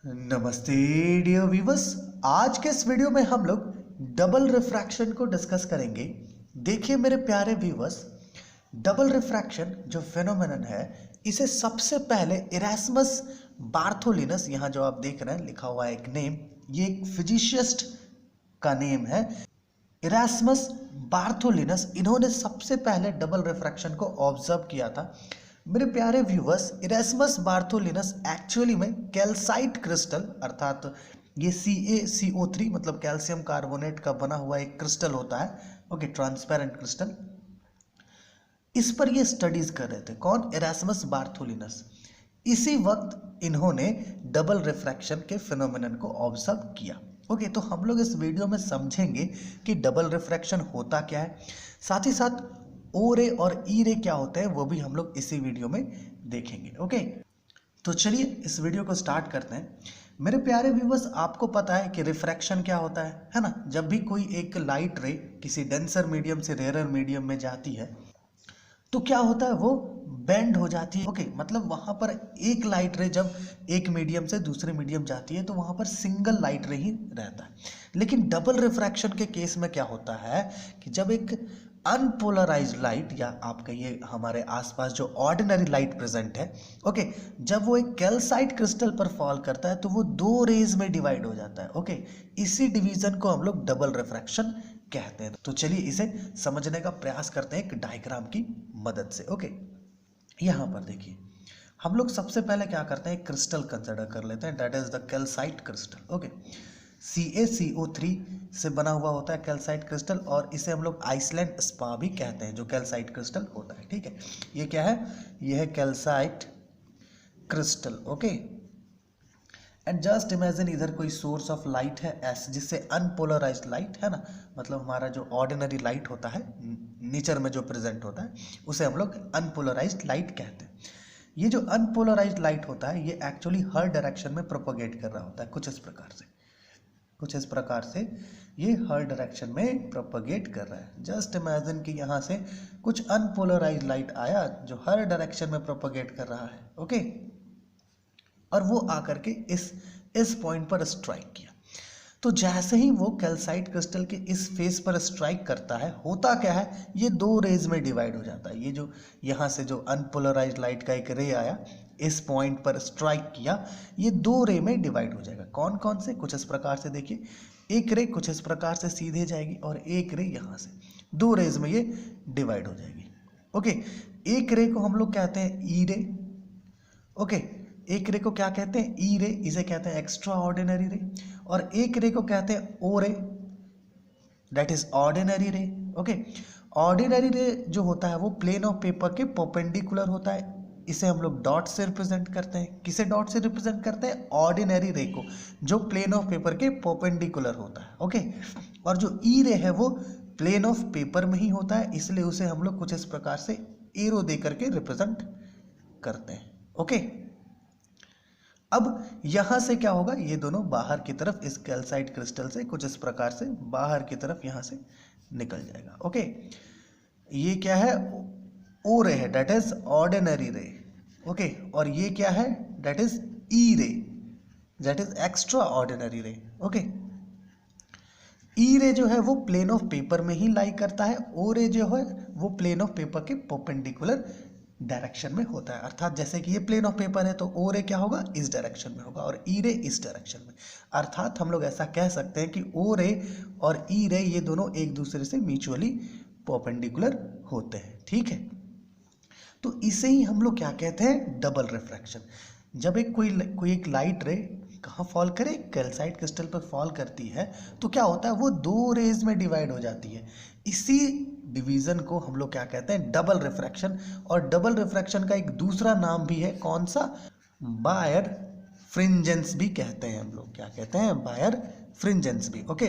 नमस्ते dear viewers. आज के इस वीडियो में हम लोग डबल रिफ्रैक्शन को डिस्कस करेंगे। देखिए मेरे प्यारे व्यूवर्स, डबल रिफ्रैक्शन जो फिनोमेनन है इसे सबसे पहले इरास्मस बार्थोलिनस, यहाँ जो आप देख रहे हैं लिखा हुआ है एक नेम, ये एक फिजिसिस्ट का नेम है इरास्मस बार्थोलिनस। इन्होंने सबसे पहले डबल रिफ्रैक्शन को ऑब्जर्व किया था। मेरे प्यारे व्यूवर्स, इरास्मस बार्थोलिनस एक्चुअली में कैल्साइट क्रिस्टल अर्थात ये CaCO3 मतलब कैल्शियम कार्बोनेट का बना हुआ एक क्रिस्टल होता है, ओके, ट्रांसपेरेंट क्रिस्टल। इस पर ये स्टडीज कर रहे थे। कौन? इरास्मस बार्थोलिनस। इसी वक्त इन्होंने डबल रिफ्रैक्शन के फिनोमेनन को ऑब्जर्व किया। ओके, तो हम लोग इस वीडियो में समझेंगे कि डबल रिफ्रैक्शन होता क्या है, साथ ही साथ ओ रे और ई रे क्या होते हैं वो भी हम लोग इसी वीडियो में देखेंगे। ओके, तो चलिए इस वीडियो को स्टार्ट करते हैं। मेरे प्यारे व्यूवर्स, आपको पता है कि रिफ्रैक्शन क्या होता है ना। जब भी कोई एक लाइट रे किसी डेंसर मीडियम से रेयर मीडियम में जाती है तो क्या होता है, वो बेंड हो जाती है। ओके, मतलब वहां पर एक लाइट रे जब एक मीडियम से दूसरे मीडियम जाती है तो वहां पर सिंगल लाइट रे ही रहता है। लेकिन डबल रिफ्रैक्शन के केस में क्या होता है कि जब एक अनपोलराइज्ड लाइट या आप कहिए हमारे आसपास जो ऑर्डिनरी लाइट प्रेजेंट है, ओके, जब वो एक कैल्साइट क्रिस्टल पर फॉल करता है तो वो दो रेज में डिवाइड हो जाता है। ओके, इसी डिवीजन को हम लोग डबल रिफ्रैक्शन कहते हैं। तो चलिए इसे समझने का प्रयास करते हैं एक डायग्राम की मदद से। ओके, यहाँ पर देखिए, हम लोग सबसे पहले क्या करते हैं, क्रिस्टल कंसिडर कर लेते हैं, that is the calcite crystal. Okay, CaCO3 से बना हुआ होता है कैल्साइट क्रिस्टल, और इसे हम लोग आइसलैंड स्पा भी कहते हैं जो कैल्साइट क्रिस्टल होता है। ठीक है, ये क्या है, ये है calcite crystal. Okay, and just imagine इधर कोई सोर्स ऑफ लाइट है ऐसे जिससे अनपोलराइज्ड लाइट है ना, मतलब हमारा जो ऑर्डिनरी लाइट होता है नेचर में जो प्रेजेंट होता है उसे हम लोग अनपोलराइज्ड लाइट कहते हैं। ये जो अनपोलराइज्ड लाइट होता है ये एक्चुअली हर डायरेक्शन में प्रोपोगेट कर रहा होता है, कुछ इस प्रकार से ये हर डायरेक्शन में प्रोपोगेट कर रहा है। जस्ट इमेजिन कि यहाँ से कुछ अनपोलराइज्ड लाइट आया जो हर डायरेक्शन में प्रोपोगेट कर रहा है। ओके, और वो आकर के इस पॉइंट पर स्ट्राइक किया। तो जैसे ही वो कैल्साइट क्रिस्टल के इस फेस पर स्ट्राइक करता है, होता क्या है, ये दो रेज में डिवाइड हो जाता है। ये जो यहाँ से जो अनपोलराइज्ड लाइट का एक रे आया, इस पॉइंट पर स्ट्राइक किया, ये दो रे में डिवाइड हो जाएगा। कौन कौन से? कुछ इस प्रकार से देखिए, एक रे कुछ इस प्रकार से सीधे जाएगी और एक रे यहाँ से, दो रेज में ये डिवाइड हो जाएगी। ओके, एक रे को हम लोग कहते हैं ई रे। ओके, एक रे को क्या कहते हैं, ई रे, इसे कहते हैं एक्स्ट्रा ऑर्डिनरी रे, और एक रे को कहते हैं ओ रे, दैट इज ऑर्डिनरी रे। ओके, ऑर्डिनरी रे जो होता है वो प्लेन ऑफ पेपर के परपेंडिकुलर होता है, इसे हम लोग डॉट से रिप्रेजेंट करते हैं। किसे डॉट से रिप्रेजेंट करते हैं? ऑर्डिनरी रे को, जो प्लेन ऑफ पेपर के परपेंडिकुलर होता है। ओके, और जो ई रे है वो प्लेन ऑफ पेपर में ही होता है, इसलिए उसे हम लोग कुछ इस प्रकार से एरो दे करके रिप्रेजेंट करते हैं। ओके, अब यहां से क्या होगा, ये दोनों बाहर की तरफ इस कैल्साइट क्रिस्टल से कुछ इस प्रकार से बाहर की तरफ यहां से निकल जाएगा। ओके, ये क्या है, ओ रे है, दैट इज ऑर्डिनरी रे। ओके, और ये क्या है, दैट इज ई रे, दैट इज एक्स्ट्रा ऑर्डिनरी रे। ओके, ई रे जो है वो प्लेन ऑफ पेपर में ही लाई करता है, ओ रे जो है वो प्लेन ऑफ पेपर के परपेंडिकुलर डायरेक्शन में होता है। अर्थात जैसे कि ये प्लेन ऑफ पेपर है तो ओ रे क्या होगा, इस डायरेक्शन में होगा, और ई रे इस डायरेक्शन में। अर्थात हम लोग ऐसा कह सकते हैं कि ओ रे और ई रे ये दोनों एक दूसरे से म्यूचुअली परपेंडिकुलर होते हैं। ठीक है, तो इसे ही हम लोग क्या कहते हैं, डबल रिफ्रैक्शन। जब एक कोई एक लाइट रे कहाँ फॉल करे, कैल्साइट क्रिस्टल पर फॉल करती है तो क्या होता है, वो दो रेज में डिवाइड हो जाती है। इसी डिवीजन को हम लोग क्या कहते हैं, डबल रिफ्रैक्शन। और डबल रिफ्रैक्शन का एक दूसरा नाम भी है, कौन सा, बायर फ्रिंजेंस भी कहते हैं हम लोग। क्या कहते हैं, बायर फ्रिंजेंस भी। ओके,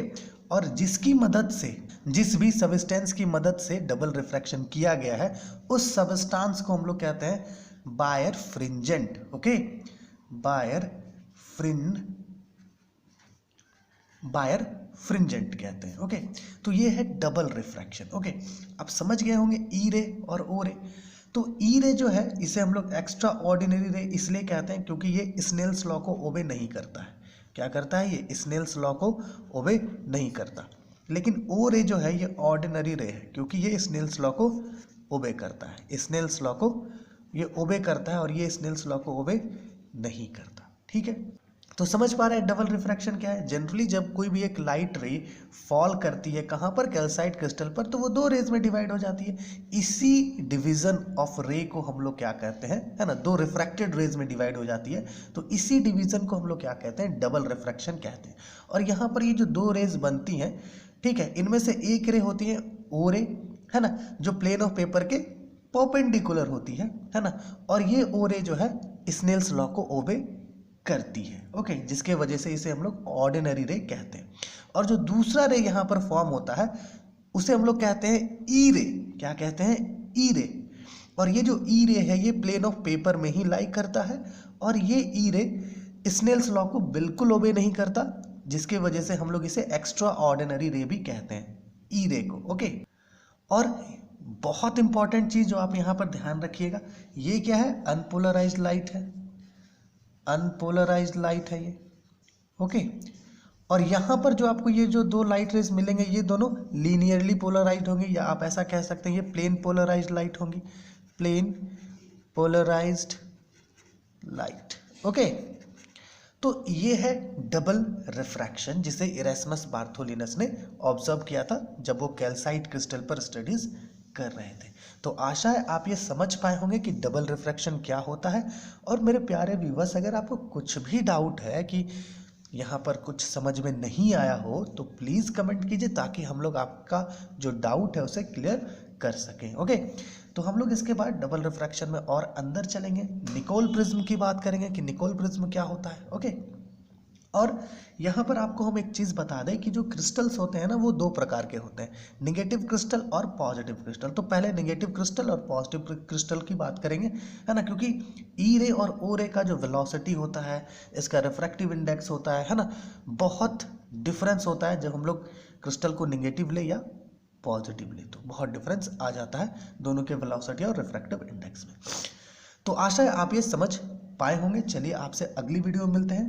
और जिसकी मदद से, जिस भी सबस्टेंस की मदद से डबल रिफ्रैक्शन किया गया है उस सबस्टेंस को हम लोग कहते हैं बायर फ्रिंजेंट। ओके, बायर फ्रिंजेंट कहते हैं। ओके, तो ये है डबल रिफ्रैक्शन। ओके, अब समझ गए होंगे ई रे और ओ रे। तो ई रे जो है इसे हम लोग एक्स्ट्रा ऑर्डिनरी रे इसलिए कहते हैं क्योंकि ये स्नेल्स लॉ को ओबे नहीं करता है। क्या करता है? ये स्नेल्स लॉ को ओबे नहीं करता। लेकिन ओ रे जो है ये ऑर्डिनरी रे है क्योंकि ये स्नेल्स लॉ को ओबे करता है। स्नेल्स लॉ को ये ओबे करता है और ये स्नेल्स लॉ को ओबे नहीं करता। ठीक है, तो समझ पा रहे हैं डबल रिफ्रैक्शन क्या है? जनरली जब कोई भी एक लाइट रे फॉल करती है कहाँ पर? कैल्साइट क्रिस्टल पर, तो वो दो रेज में डिवाइड हो जाती है। इसी डिवीजन ऑफ रे को हम लोग क्या कहते हैं, है ना, दो रिफ्रैक्टेड रेज में डिवाइड हो जाती है, तो इसी डिवीजन को हम लोग क्या कहते हैं? डबल रिफ्रैक्शन कहते हैं। और यहाँ पर ये जो दो रेज बनती हैं, ठीक है, इनमें से एक रे होती है ओ रे, है ना, जो प्लेन ऑफ पेपर के परपेंडिकुलर होती है ना, और ये ओ रे जो है स्नेल्स लॉ को ओबे करती है। ओके, जिसके वजह से इसे हम लोग ऑर्डिनरी रे कहते हैं। और जो दूसरा रे यहाँ पर फॉर्म होता है उसे हम लोग कहते हैं ई रे। क्या कहते हैं? ई रे। और ये जो ई रे है ये प्लेन ऑफ पेपर में ही लाई करता है और ये ई रे स्नेल्स लॉ को बिल्कुल ओबे नहीं करता, जिसके वजह से हम लोग इसे एक्स्ट्रा ऑर्डिनरी रे भी कहते हैं, ई रे को। ओके, और बहुत इंपॉर्टेंट चीज जो आप यहाँ पर ध्यान रखिएगा, ये क्या है? अनपोलराइज्ड लाइट है। अनपोलराइज्ड लाइट है ये। ओके, और यहाँ पर जो आपको ये जो दो लाइट रेज मिलेंगे ये दोनों लीनियरली पोलराइज्ड होंगे, या आप ऐसा कह सकते हैं ये प्लेन पोलराइज्ड लाइट होंगी। Plane polarised light. ओके, तो ये है डबल रिफ्रैक्शन जिसे इरेस्मस बार्थोलिनस ने ऑब्जर्व किया था जब वो कैल्साइट क्रिस्टल पर स्टडीज कर रहे थे। तो आशा है आप ये समझ पाए होंगे कि डबल रिफ्रैक्शन क्या होता है। और मेरे प्यारे व्यूवर्स, अगर आपको कुछ भी डाउट है कि यहाँ पर कुछ समझ में नहीं आया हो तो प्लीज़ कमेंट कीजिए ताकि हम लोग आपका जो डाउट है उसे क्लियर कर सकें। ओके, तो हम लोग इसके बाद डबल रिफ्रैक्शन में और अंदर चलेंगे, निकोल प्रिज्म की बात करेंगे कि निकोल प्रिज्म क्या होता है। ओके, और यहाँ पर आपको हम एक चीज़ बता दें कि जो क्रिस्टल्स होते हैं ना वो दो प्रकार के होते हैं, निगेटिव क्रिस्टल और पॉजिटिव क्रिस्टल। तो पहले निगेटिव क्रिस्टल और पॉजिटिव क्रिस्टल की बात करेंगे, है ना, क्योंकि ई रे और ओ रे का जो वेलोसिटी होता है, इसका रिफ्रैक्टिव इंडेक्स होता है ना, बहुत डिफरेंस होता है। जब हम लोग क्रिस्टल को निगेटिव ले या पॉजिटिव ले तो बहुत डिफरेंस आ जाता है दोनों के वेलोसिटी और रिफ्रैक्टिव इंडेक्स में। तो आशा है आप ये समझ पाए होंगे। चलिए आपसे अगली वीडियो में मिलते हैं।